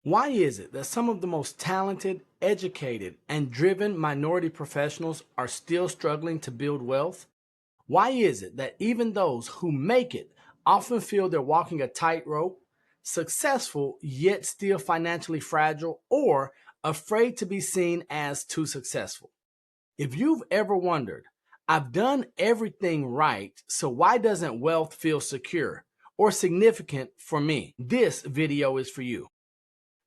Why is it that some of the most talented, educated, and driven minority professionals are still struggling to build wealth? Why is it that even those who make it often feel they're walking a tightrope, successful yet still financially fragile, or afraid to be seen as too successful? If you've ever wondered, I've done everything right, so why doesn't wealth feel secure or significant for me? This video is for you.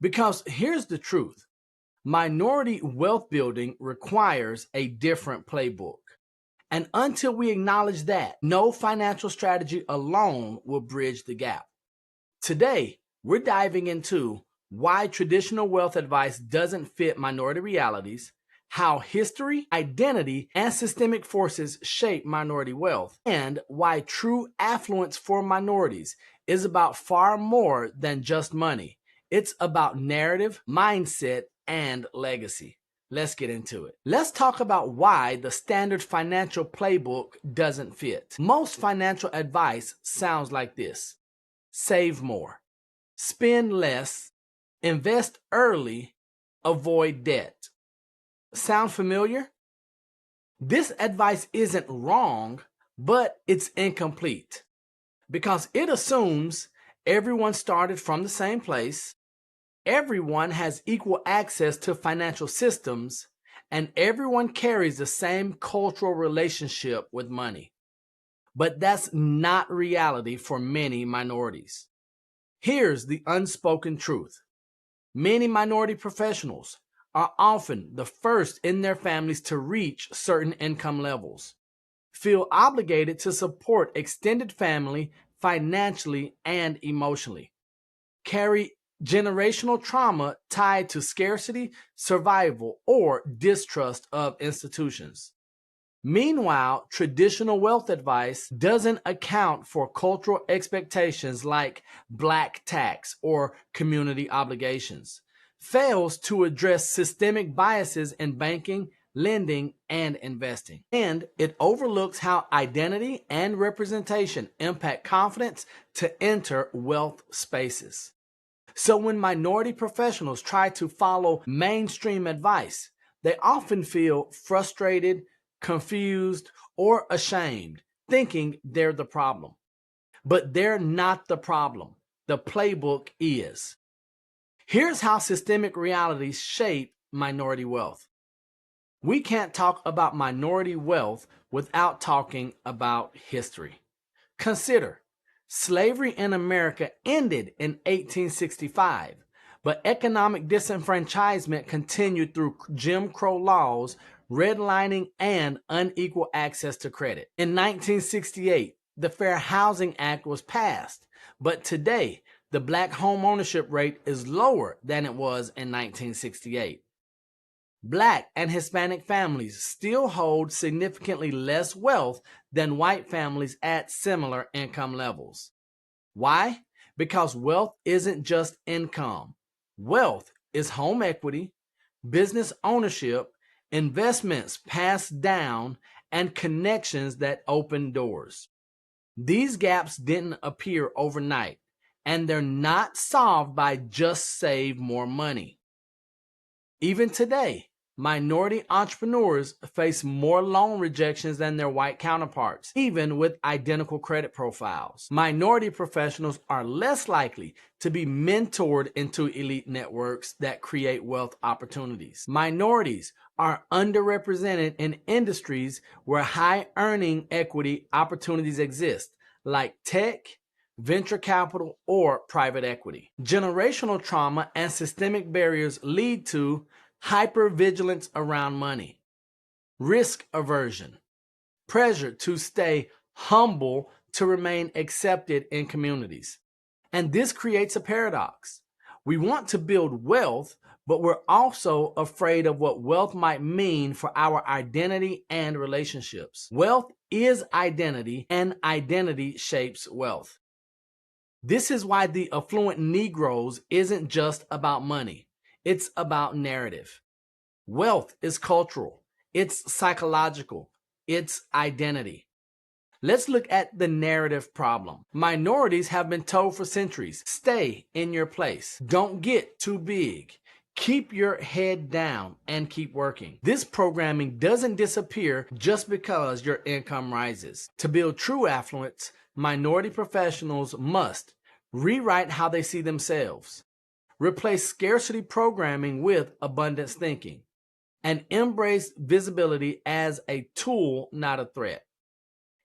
Because here's the truth. Minority wealth building requires a different playbook. And until we acknowledge that, no financial strategy alone will bridge the gap. Today, we're diving into why traditional wealth advice doesn't fit minority realities, how history, identity, and systemic forces shape minority wealth, and why true affluence for minorities is about far more than just money. It's about narrative, mindset, and legacy. Let's get into it. Let's talk about why the standard financial playbook doesn't fit. Most financial advice sounds like this: save more, spend less, invest early, avoid debt. Sound familiar? This advice isn't wrong, but it's incomplete because it assumes everyone started from the same place, everyone has equal access to financial systems, and everyone carries the same cultural relationship with money. But that's not reality for many minorities. Here's the unspoken truth. Many minority professionals are often the first in their families to reach certain income levels, feel obligated to support extended family financially and emotionally, carry generational trauma tied to scarcity, survival, or distrust of institutions. Meanwhile, traditional wealth advice doesn't account for cultural expectations like black tax or community obligations, fails to address systemic biases in banking, lending, and investing, and it overlooks how identity and representation impact confidence to enter wealth spaces. So when minority professionals try to follow mainstream advice, they often feel frustrated, confused, or ashamed, thinking they're the problem. But they're not the problem. The playbook is. Here's how systemic realities shape minority wealth. We can't talk about minority wealth without talking about history. Consider, slavery in America ended in 1865, but economic disenfranchisement continued through Jim Crow laws, redlining, and unequal access to credit. In 1968, the Fair Housing Act was passed, but today, the black home ownership rate is lower than it was in 1968. Black and Hispanic families still hold significantly less wealth than white families at similar income levels. Why? Because wealth isn't just income. Wealth is home equity, business ownership, investments passed down, and connections that open doors. These gaps didn't appear overnight, and they're not solved by just save more money. Even today, minority entrepreneurs face more loan rejections than their white counterparts, even with identical credit profiles. Minority professionals are less likely to be mentored into elite networks that create wealth opportunities. Minorities are underrepresented in industries where high earning equity opportunities exist, like tech, venture capital, or private equity. Generational trauma and systemic barriers lead to hypervigilance around money, risk aversion, pressure to stay humble to remain accepted in communities. And this creates a paradox. We want to build wealth, but we're also afraid of what wealth might mean for our identity and relationships. Wealth is identity, and identity shapes wealth. This is why the Affluent Negroes isn't just about money. It's about narrative. Wealth is cultural. It's psychological. It's identity. Let's look at the narrative problem. Minorities have been told for centuries, stay in your place, don't get too big, keep your head down, and keep working. This programming doesn't disappear just because your income rises. To build true affluence, minority professionals must rewrite how they see themselves, replace scarcity programming with abundance thinking, and embrace visibility as a tool, not a threat.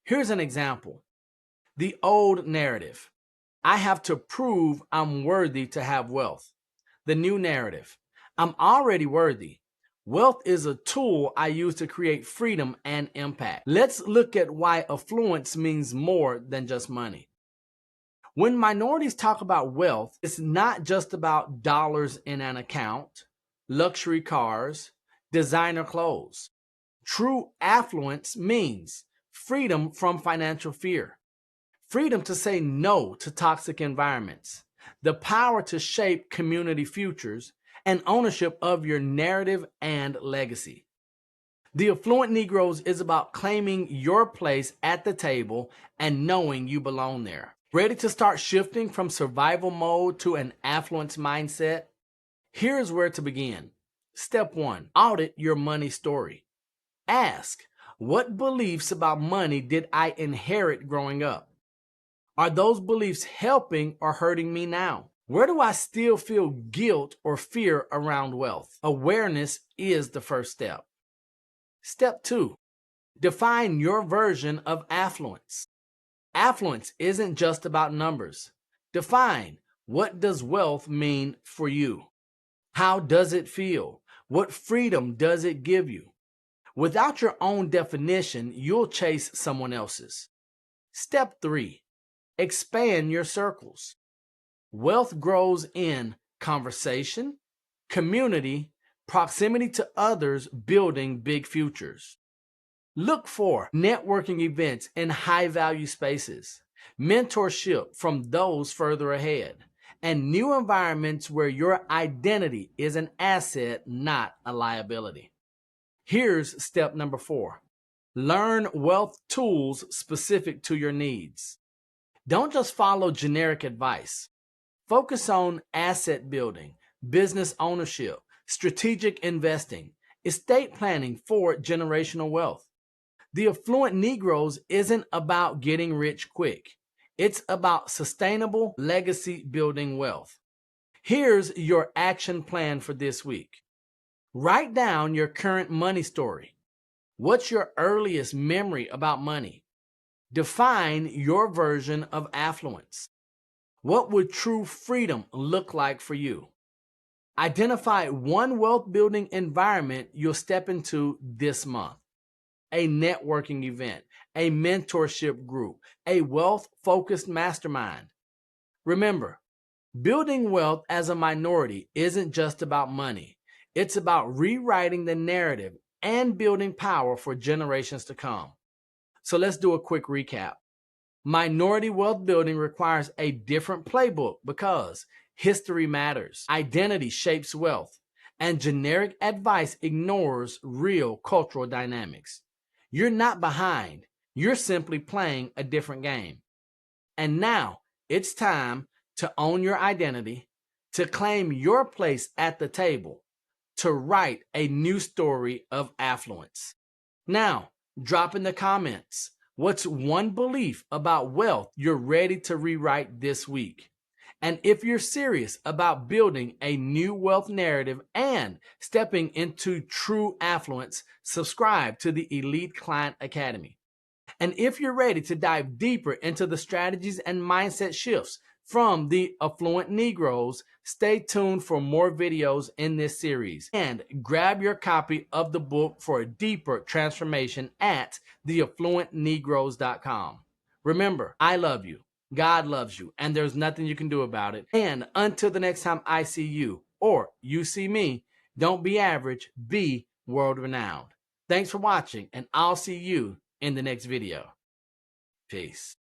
Here's an example. The old narrative: I have to prove I'm worthy to have wealth. The new narrative: I'm already worthy. Wealth is a tool I use to create freedom and impact. Let's look at why affluence means more than just money. When minorities talk about wealth, it's not just about dollars in an account, luxury cars, designer clothes. True affluence means freedom from financial fear, freedom to say no to toxic environments, the power to shape community futures, and ownership of your narrative and legacy. The Affluent Negroes is about claiming your place at the table and knowing you belong there. Ready to start shifting from survival mode to an affluence mindset? Here's where to begin. Step 1. Audit your money story. Ask, what beliefs about money did I inherit growing up? Are those beliefs helping or hurting me now? Where do I still feel guilt or fear around wealth? Awareness is the first step. Step 2. Define your version of affluence. Affluence isn't just about numbers. Define, what does wealth mean for you? How does it feel? What freedom does it give you? Without your own definition, you'll chase someone else's. Step 3. Expand your circles. Wealth grows in conversation, community, proximity to others, building big futures. Look for networking events in high-value spaces, mentorship from those further ahead, and new environments where your identity is an asset, not a liability. Here's step number 4. Learn wealth tools specific to your needs. Don't just follow generic advice. Focus on asset building, business ownership, strategic investing, estate planning for generational wealth. The Affluent Negroes isn't about getting rich quick. It's about sustainable legacy building wealth. Here's your action plan for this week. Write down your current money story. What's your earliest memory about money? Define your version of affluence. What would true freedom look like for you? Identify one wealth building environment you'll step into this month. A networking event, a mentorship group, a wealth-focused mastermind. Remember, building wealth as a minority isn't just about money. It's about rewriting the narrative and building power for generations to come. So let's do a quick recap. Minority wealth building requires a different playbook because history matters, identity shapes wealth, and generic advice ignores real cultural dynamics. You're not behind. You're simply playing a different game. And now it's time to own your identity, to claim your place at the table, to write a new story of affluence. Now, drop in the comments, what's one belief about wealth you're ready to rewrite this week? And if you're serious about building a new wealth narrative and stepping into true affluence, subscribe to the Elite Client Academy. And if you're ready to dive deeper into the strategies and mindset shifts from the Affluent Negroes, stay tuned for more videos in this series. And grab your copy of the book for a deeper transformation at theaffluentnegroes.com. Remember, I love you. God loves you, and there's nothing you can do about it. And until the next time I see you, or you see me, don't be average, be world-renowned. Thanks for watching, and I'll see you in the next video. Peace.